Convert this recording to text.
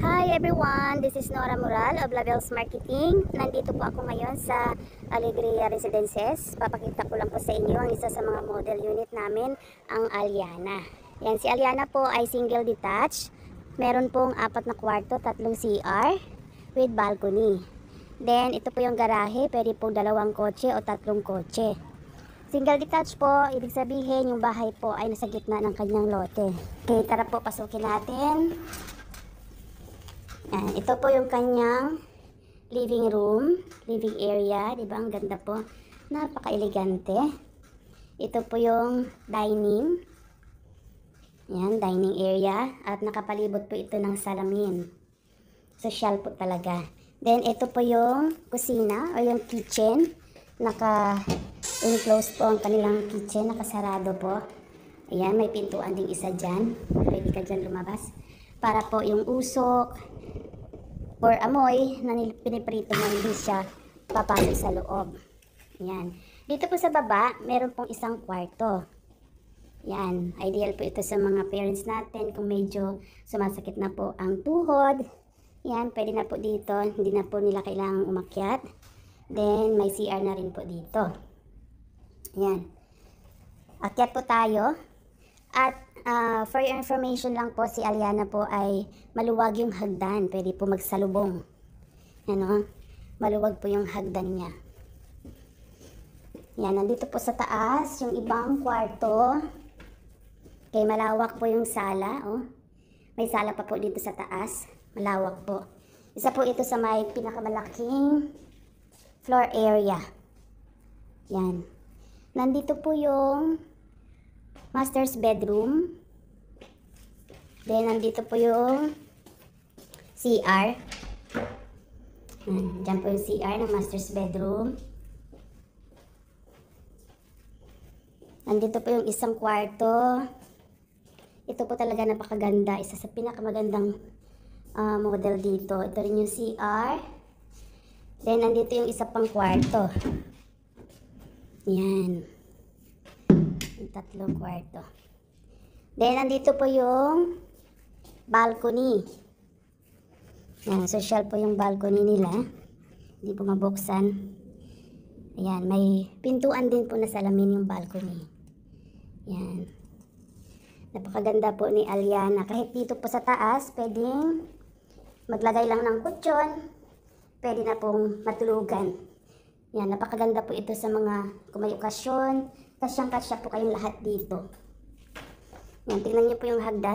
Hi everyone! This is Nora Moral of Labels Marketing. Nandito po ako ngayon sa Alegria Residences. Papakita ko lang po sa inyo ang isa sa mga model unit namin, ang Aliana. Yan, si Aliana po ay single detached. Meron pong 4 na kwarto, 3 CR with balcony. Then ito po yung garahe, pwede pong 2 kotse o 3 kotse. Single detached po, ibig sabihin yung bahay po ay nasa gitna ng kanyang lote. Okay, tara po, pasukin natin. Yan, ito po yung kanyang living room, living area, di ba? Ang ganda po. Napaka-elegante. Ito po yung dining. Yan, dining area. At nakapalibot po ito ng salamin. Social po talaga. Then, ito po yung kusina o yung kitchen. Naka-enclose po ang kanilang kitchen. Nakasarado po. Ayan, may pintuan ding isa dyan. Pwede ka dyan lumabas. Para po yung usok or amoy na piniprito mo, hindi siya papasok sa loob. Yan. Dito po sa baba, meron pong isang kwarto. Yan. Ideal po ito sa mga parents natin kung medyo sumasakit na po ang tuhod. Yan. Pwede na po dito. Hindi na po nila kailangang umakyat. Then, may CR na rin po dito. Yan. Akyat po tayo. At for your information lang po, si Aliana po ay maluwag yung hagdan. Pwede po magsalubong. Ano? Maluwag po yung hagdan niya. Yan, nandito po sa taas yung ibang kwarto. Okay, malawak po yung sala. Oh. May sala pa po dito sa taas. Malawak po. Isa po ito sa may pinakamalaking floor area. Yan. Nandito po yung master's bedroom. Then, nandito po yung CR. Diyan po yung CR ng master's bedroom. Nandito po yung isang kwarto. Ito po talaga napakaganda. Isa sa pinakamagandang model dito. Ito rin yung CR. Then, nandito yung isa pang kwarto. Yan. 3 kwarto. Then, nandito po yung balcony. Yan, social po yung balcony nila. Hindi po mabuksan. Ayan, may pintuan din po na salamin yung balcony. Yan. Napakaganda po ni Aliana. Kahit dito po sa taas, pwedeng maglagay lang ng kutsyon. Pwede na pong matulugan. Yan, napakaganda po ito sa mga kung may okasyon. Kasyang-kasya po kayong lahat dito. Yan, tingnan niyo po yung hagdan.